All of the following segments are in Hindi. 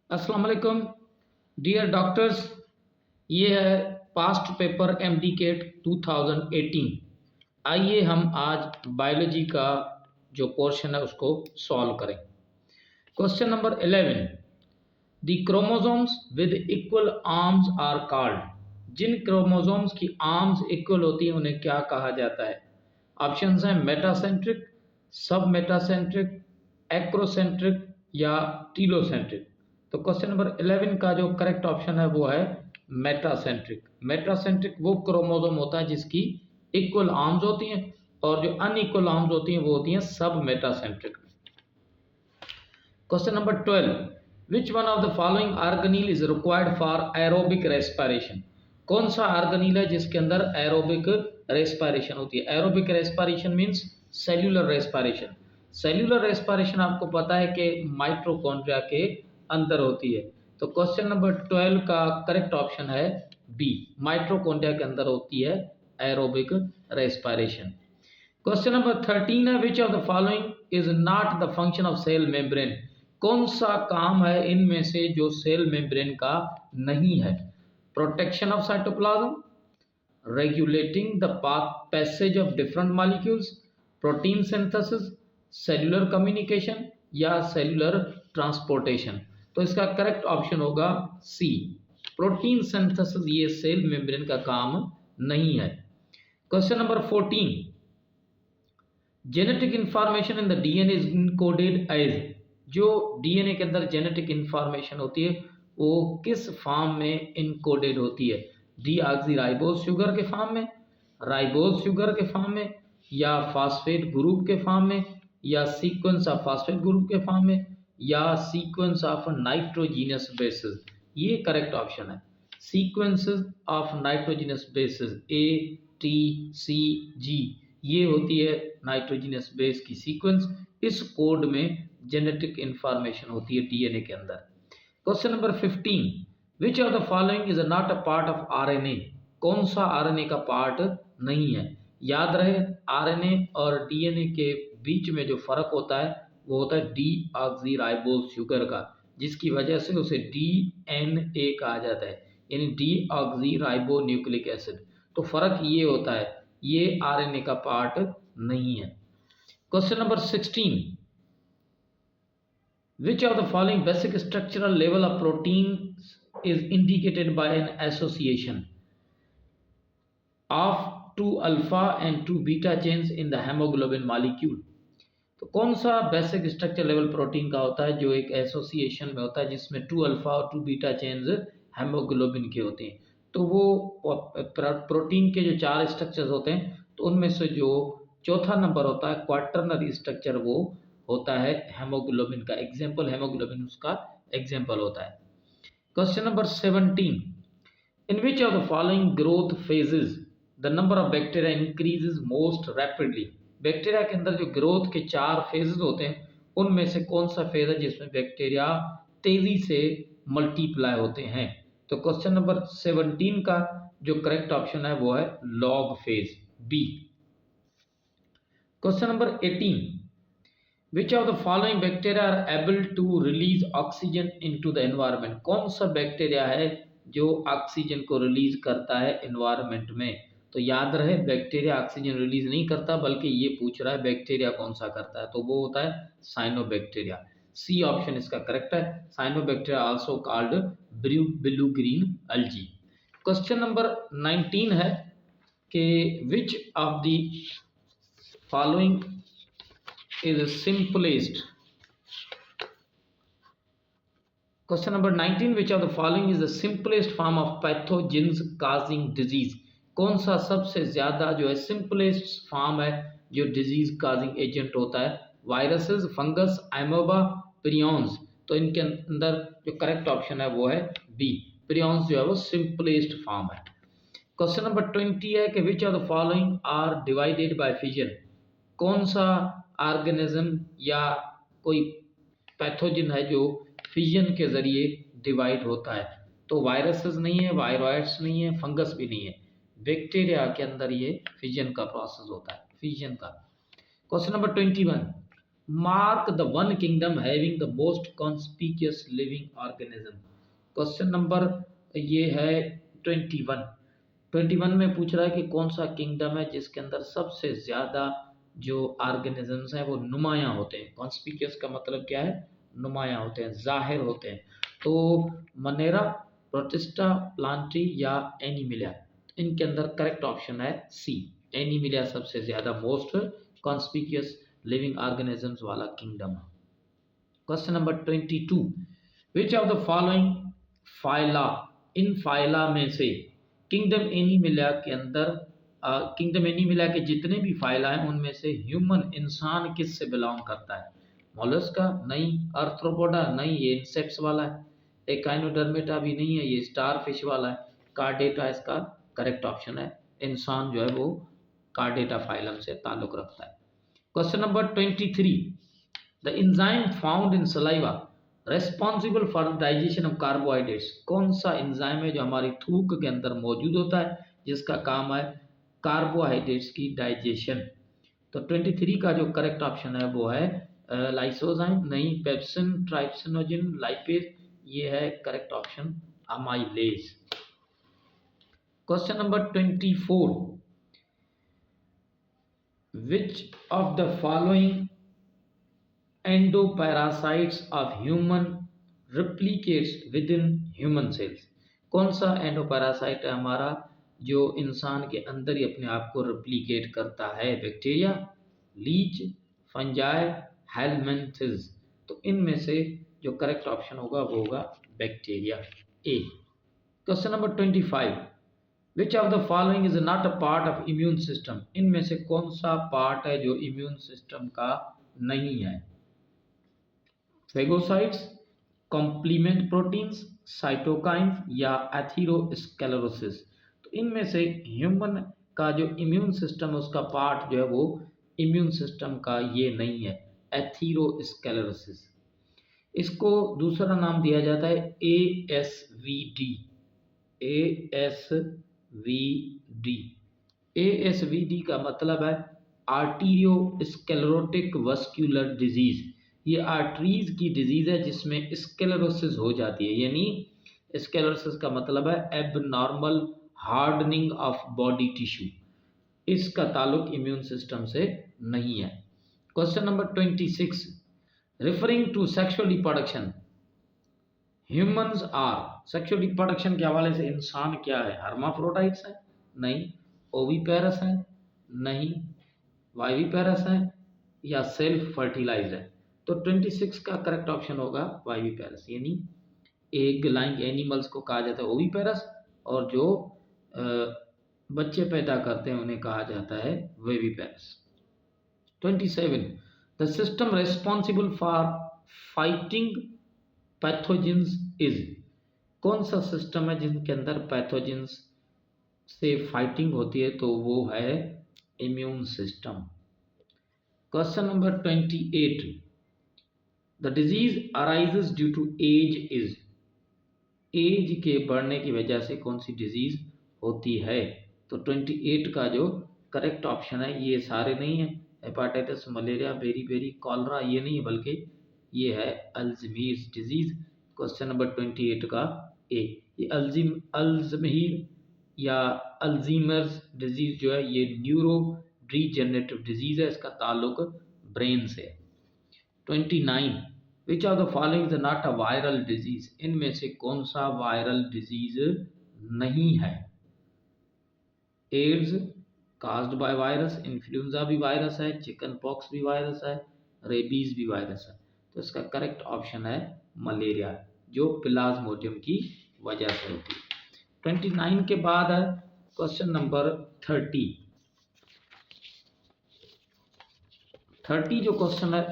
अस्सलाम वालेकुम डियर डॉक्टर्स। ये है पास्ट पेपर एमडी केट 2018। आइए हम आज बायोलॉजी का जो पोर्शन है उसको सॉल्व करें। Question number 11, the chromosomes with equal arms are called. जिन क्रोमोसोम्स की आर्म्स इक्वल होती हैं उन्हें क्या कहा जाता है? ऑप्शंस हैं मेटासेंट्रिक, सब मेटासेंट्रिक, एक्रोसेंट्रिक या टीलोसेंट्रिक। तो क्वेश्चन नंबर 11 का जो करेक्ट ऑप्शन है वो है मेटासेंट्रिक। मेटासेंट्रिक वो क्रोमोसोम होता है जिसकी इक्वल आर्म्स होती हैं और जो अनइक्वल आर्म्स होती हैं वो होती हैं सब metacentric. Question number 12, which one of the following organelle is required for aerobic respiration. कौन सा ऑर्गेनील है जिसके अंदर एरोबिक रेस्पिरेशन होती है? Aerobic respiration means cellular respiration. Cellular respiration आपको पता है कि माइटोकॉन्ड्रिया के अंदर होती है। तो क्वेश्चन नंबर 12 का करेक्ट ऑप्शन है बी, माइटोकॉन्ड्रिया के अंदर होती है एरोबिक रेस्पिरेशन। क्वेश्चन नंबर 13 है, which of the following is not the function of cell membrane. कौन सा काम है इनमें से जो सेल मेम्ब्रेन का नहीं है? Protection of cytoplasm, regulating the passage of different molecules, protein synthesis, cellular communication या cellular transportation। तो इसका करेक्ट ऑप्शन होगा सी, प्रोटीन सिंथेसिस। ये सेल मेम्ब्रेन का काम नहीं है। Question number 14, genetic information in the DNA is encoded as. जो डीएनए के अंदर जेनेटिक इंफॉर्मेशन होती है वो किस फॉर्म में इनकोडेड होती है? डीऑक्सीराइबोज शुगर के फॉर्म में, राइबोज शुगर के फॉर्म में, या फास्फेट ग्रुप के फॉर्म में, या सीक्वेंस ऑफ फास्फेट ग्रुप के फॉर्म में, या सीक्वेंस ऑफ नाइट्रोजीनस बेसिस। ये करेक्ट ऑप्शन है, sequences of nitrogenous bases A T C G. ये होती है नाइट्रोजीनस बेस की सीक्वेंस। इस कोड में जेनेटिक इंफॉर्मेशन होती है डीएनए के अंदर। Question number 15, which of the following is not a part of RNA. कौन सा आरएनए का पार्ट नहीं है? याद रहे आरएनए और डीएनए के बीच में जो फर्क होता है वो होता है डीऑक्सीराइबोज शुगर का, जिसकी वजह से उसे डीएनए कहा जाता है, यानी डीऑक्सीराइबो न्यूक्लिक एसिड। तो फर्क ये होता है, ये आरएनए का पार्ट नहीं है। Question number 16, which of the following basic structural level of proteins is indicated by an association of 2 alpha and 2 beta chains in the hemoglobin molecule। तो कौन सा बेसिक स्ट्रक्चर लेवल प्रोटीन का होता है जो एक एसोसिएशन में होता है जिसमें 2 अल्फा और 2 बीटा चेन्स हेमोग्लोबिन के होते हैं? तो वो प्रोटीन के जो 4 स्ट्रक्चर्स होते हैं तो उनमें से जो चौथा नंबर होता है क्वार्टरनरी स्ट्रक्चर वो होता है हेमोग्लोबिन का। एग्जाम्पल हेमोग्लोबिन उसका एग्जाम्पल होता है। Question number 17, in which of the following growth phases the number of bacteria increases most rapidly. Bacteria के अंदर जो ग्रोथ के 4 फेजेस होते हैं उनमें से कौन सा फेज है जिसमें बैक्टीरिया तेजी से मल्टीप्लाई होते हैं? तो क्वेश्चन नंबर 17 का जो करेक्ट ऑप्शन है वो है log phase, B. Question number 18, which of the following bacteria are able to release oxygen into the environment. कौन सा बैक्टीरिया है जो ऑक्सीजन को रिलीज करता है एनवायरनमेंट में? तो याद रहे बैक्टीरिया ऑक्सीजन रिलीज नहीं करता, बल्कि ये पूछ रहा है बैक्टीरिया कौन सा करता है, तो वो होता है साइनोबैक्टीरिया। सी ऑप्शन इसका करेक्ट है, cyanobacteria also called blue green algae. Question number 19 है कि which of the following is simplest। Question number 19, which of the following is the simplest form of pathogens causing disease। कौन सा सबसे ज्यादा जो है सिंपलेस्ट फॉर्म है जो डिजीज काजिंग एजेंट होता है? Viruses, fungus, amoeba, prions. तो इनके अंदर जो करेक्ट ऑप्शन है वो है बी, प्रियॉन्स जो है वो सिंपलेस्ट फॉर्म है। क्वेश्चन नंबर 20 है कि which of the following are divided by fission. कौन सा ऑर्गेनिज्म या कोई पैथोजन है जो फिजन के जरिए डिवाइड होता है? तो वायरसेस नहीं है, वायरॉइड्स नहीं है, फंगस भी नहीं है, बैक्टीरिया के अंदर ये फिजन का प्रोसेस होता है, फिजन का। Question number 21, mark the one kingdom having the most conspicuous living organism. Question number ये है 21 में पूछ रहा है कि कौन सा किंगडम है जिसके अंदर सबसे ज़्यादा जो ऑर्गेनिजम्स हैं वो नुमायाँ होते हैं। कॉन्स्पिक्यूअस का मतलब क्या है? नुमायाँ होते हैं, जाहिर होते हैं। तो मनेरा, प्रोटिस्टा, प्लांटी या एनिमिलिया, इनके अंदर करेक्ट ऑप्शन है सी, एनिमिलिया सबसे ज़्यादा मोस्ट कॉन्स्पिक्यूअस लिविंग ऑर्गेनिजम्स वाला किंगडम है। Question number 22, which of the following phyla, in phyla में से किंगडम एनिमिलिया के अंदर किंगडम एनिमिलिया के जितने भी फाइला हैं उनमें से ह्यूमन, इंसान किस से बिलोंग करता है? मोलस्का नहीं, आर्थ्रोपोडा नहीं, ये इंसेक्ट्स वाला है, एकाइनोडर्मेटा भी नहीं है, ये स्टारफिश वाला है, कार्डेटा इसका करेक्ट ऑप्शन है। इंसान जो है वो कार्डेटा फाइलम से ताल्लुक रखता है। Question number 23, the enzyme found in saliva responsible for digestion of carbohydrates, कौन सा एंजाइम है जो हमारी थूक के अंदर मौजूद होता है जिसका काम है कार्बोहाइड्रेट्स की डाइजेशन? तो 23 का जो करेक्ट ऑप्शन है वो है लाइसोजाइम नहीं, पेप्सिन, ट्राइप्सिनोजिन, लाइपेज, ये है correct option amylase. Question number 24, which of the following endoparasites of human replicates with in human cells, कौन सा एंडोपैरासाइट है हमारा जो इंसान के अंदर ही अपने आप को रिप्लिकेट करता है? Bacteria, leech, fungi, helminths. तो इनमें से जो करेक्ट ऑप्शन होगा वो होगा bacteria, A. Question number 25, which of the following is not a part of immune system, इनमें से कौन सा पार्ट है जो इम्यून सिस्टम का नहीं है? फेगोसाइट्स, कॉम्प्लीमेंट प्रोटीन्स, साइटोकाइंस या एथेरोस्क्लेरोसिस। तो इनमें से ह्यूमन का जो इम्यून सिस्टम है उसका पार्ट जो है वो इम्यून सिस्टम का ये नहीं है, एथेरोस्क्लेरोसिस। इसको दूसरा नाम दिया जाता है ASVD, ASVD। ASVD का मतलब है आर्टीरियोस्क्लेरोटिक वस्कुलर डिजीज। ये आर्टरीज की डिजीज है जिसमें स्क्लेरोसिस हो जाती है, यानी स्क्लेरोसिस का मतलब है abnormal hardening of body tissue. इसका ताल्लुक इम्यून सिस्टम से नहीं है। Question number 26, referring to sexual reproduction humans are, sexual reproduction के हवाले से इंसान क्या है? हर्माफ्रोडाइट्स है नहीं, ओविपेरस है नहीं, वाइविपेरस है या सेल्फ फर्टिलाइज्ड है? तो 26 का करेक्ट ऑप्शन होगा वाइविपेरस, यानी एग लाइंग एनिमल्स को कहा जाता है ओविपेरस और जो बच्चे पैदा करते हैं उन्हें कहा जाता है वेविपेरस। 27, the system responsible for fighting pathogens is, कौन सा सिस्टम है जिनके अंदर पैथोजेंस से फाइटिंग होती है? तो वो है immune system. Question number 28, the disease arises due to age is, age के बढ़ने की वजह से कौन सी डिजीज होती है? तो 28 का जो करेक्ट ऑप्शन है, ये सारे नहीं है, हेपाटाइटिस, मलेरिया, बेरी, कॉलरा, ये नहीं है, बल्कि ये है अल्जीमर्स डिजीज। क्वेश्चन नंबर 28 का ए, ये अल्जीमर या अल्जीमर्स डिजीज जो है ये न्यूरो डीजेनरेटिव डिजीज है, इसका ताल्लुक ब्रेन से। 29, which of the following is not a viral disease, इनमें से कौन सा वायरल डिजीज नहीं है? AIDS caused by virus, influenza भी वायरस है, चिकन पॉक्स भी वायरस है, रेबीज भी वायरस है। तो इसका करेक्ट ऑप्शन है मलेरिया, जो प्लाज्मोडियम की वजह से होती है। 29 के बाद है क्वेश्चन नंबर 30। 30 जो क्वेश्चन है,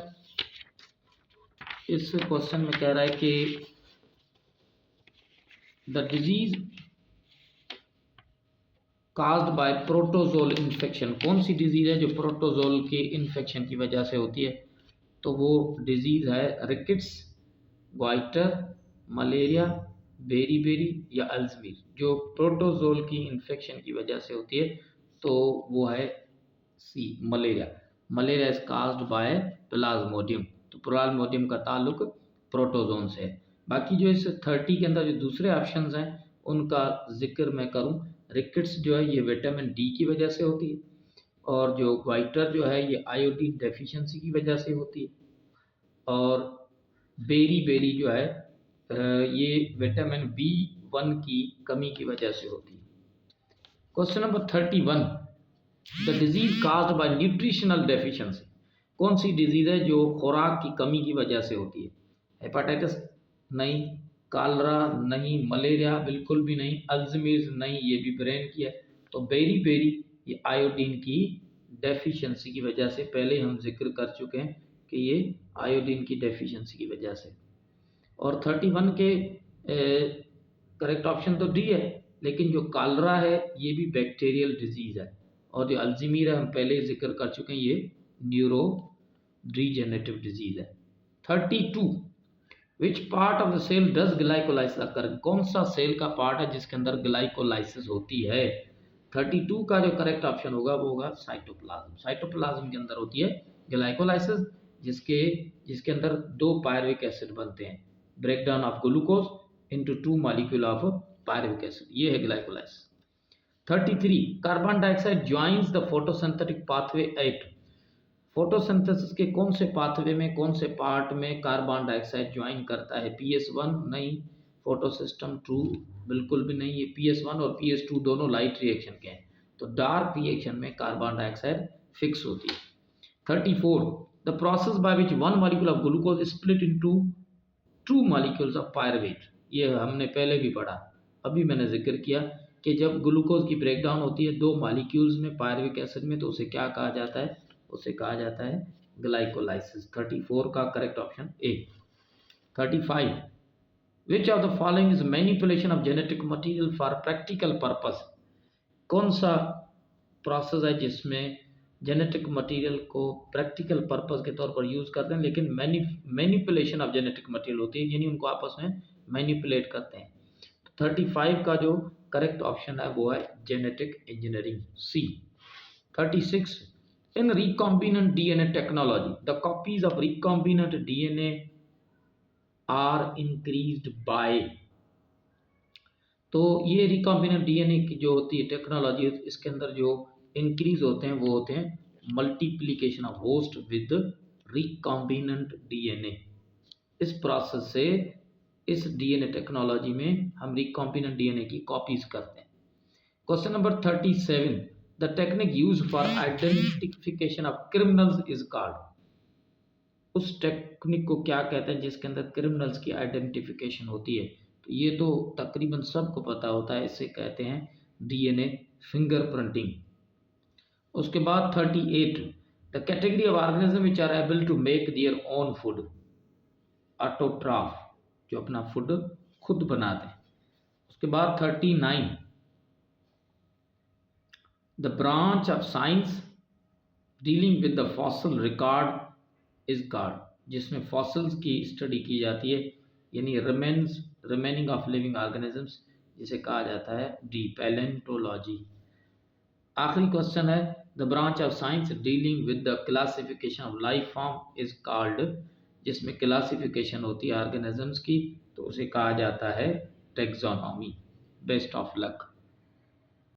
इस क्वेश्चन में कह रहा है कि the disease caused by protozoal infection, कौन सी डिजीज है जो प्रोटोजोल के इन्फेक्शन की वजह से होती है? तो वो डिजीज है रिकेट्स, ग्वाइटर, मलेरिया, बेरी या अल्जीमर। जो प्रोटोजोल की इन्फेक्शन की वजह से होती है तो वो है C, malaria. Malaria is caused by plasmodium, तो प्लाज्मोडियम का ताल्लुक प्रोटोजोन से है। बाकी जो इस 30 के अंदर जो दूसरे ऑप्शंस हैं उनका जिक्र मैं करूं, रिकेट्स जो है ये विटामिन डी की वजह से होती है, और जो वाइटर जो है ये आयोडीन डेफिशिएंसी की वजह से होती है, और बेरी बेरी जो है ये विटामिन B1 की कमी की वजह से होती है। Question number 31, the disease caused by nutritional deficiency, कौन सी डिजीज है जो खुराक की कमी की वजह से होती है? हेपाटाइटिस नहीं, कालरा नहीं, मलेरिया बिल्कुल भी नहीं, अल्जीमर्स नहीं, ये भी ब्रेन की है। तो बेरी बेरी ये आयोडीन की डेफिशिएंसी की वजह से, पहले हम जिक्र कर चुके हैं कि ये आयोडीन की डेफिशिएंसी की वजह से। और 31 के करेक्ट ऑप्शन तो डी है, लेकिन जो कालरा है ये भी बैक्टीरियल डिजीज है, और जो अल्जीमर है हम पहले जिक्र कर चुके हैं, ये न्यूरो डीजेनरेटिव डिजीज है। 32, which part of the cell does glycolysis occur, कौन सा सेल का पार्ट है जिसके अंदर ग्लाइकोलाइसिस होती है? 32 का जो करेक्ट ऑप्शन होगा वो होगा साइटोप्लाज्म। साइटोप्लाज्म के अंदर होती है ग्लाइकोलाइसिस, जिसके अंदर 2 पायरुविक एसिड बनते हैं, breakdown of glucose into 2 molecule of pyruvic acid, ये है glycolysis. 33, carbon dioxide joins the photosynthetic pathway at, photosynthesis के कौन से पाथवे में, कौन से पार्ट में कार्बन डाइऑक्साइड ज्वाइन करता है? PS1 नहीं, फोटोसिस्टम 2 बिल्कुल भी नहीं, ये PS1 और PS2 दोनों लाइट रिएक्शन के हैं, तो डार्क रिएक्शन में कार्बन डाइऑक्साइड फिक्स होती है। 34, the process by which 1 molecule of glucose split into 2 molecules of pyruvate, ये हमने पहले भी पढ़ा, अभी मैंने जिक्र किया कि जब ग्लूकोज की ब्रेकडाउन होती है 2 मॉलिक्यूल्स में पायरुविक एसिड में, तो उसे क्या कहा जाता है? उसे कहा जाता है ग्लाइकोलाइसिस। 34 का correct option A. 35, which of the following is manipulation of genetic material for practical purpose, कौन सा प्रोसेस है जिसमें जेनेटिक मटेरियल को प्रैक्टिकल पर्पस के तौर पर यूज़ करते हैं, लेकिन मैनिपुलेशन ऑफ जेनेटिक मटेरियल होती है, यानी उनको आपस में मैनिपुलेट करते हैं। तो 35 का जो करेक्ट ऑप्शन है वो है genetic engineering, C. 36, in recombinant DNA technology, the copies of recombinant DNA are increased by, तो ये रिकॉम्बिनेंट डीएनए की जो होती है टेक्नोलॉजी, इसके अंदर जो इंक्रीज होते हैं वो होते हैं multiplication of host with recombinant DNA. इस प्रोसेस से, इस डीएनए टेक्नोलॉजी में हम रिकॉम्बिनेंट डीएनए की कॉपीज करते हैं। Question number 37, the technique use for identification of criminals is called, उस टेक्निक को क्या कहते हैं जिसके अंदर क्रिमिनल्स की आइडेंटिफिकेशन होती है? तो ये तो तकरीबन सबको पता होता है, इसे कहते हैं डीएनए फिंगरप्रिंटिंग। उसके बाद 38, the category of organism which are able to make their own food, autotroph, जो अपना फूड खुद बनाते हैं। उसके बाद 39, the branch of science dealing with the fossil record is called, जिसमें फॉसिल्स की स्टडी की जाती है, यानी रिमेनिंग ऑफ लिविंग ऑर्गेनिजम्स, जिसे कहा जाता है डी पैलेंटोलॉजी। आखिरी क्वेश्चन है, the branch of science dealing with the classification of life form is called, जिसमें क्लासिफिकेशन होती है ऑर्गेनिजम्स की, तो उसे कहा जाता है टैक्सोनॉमी। Best of luck.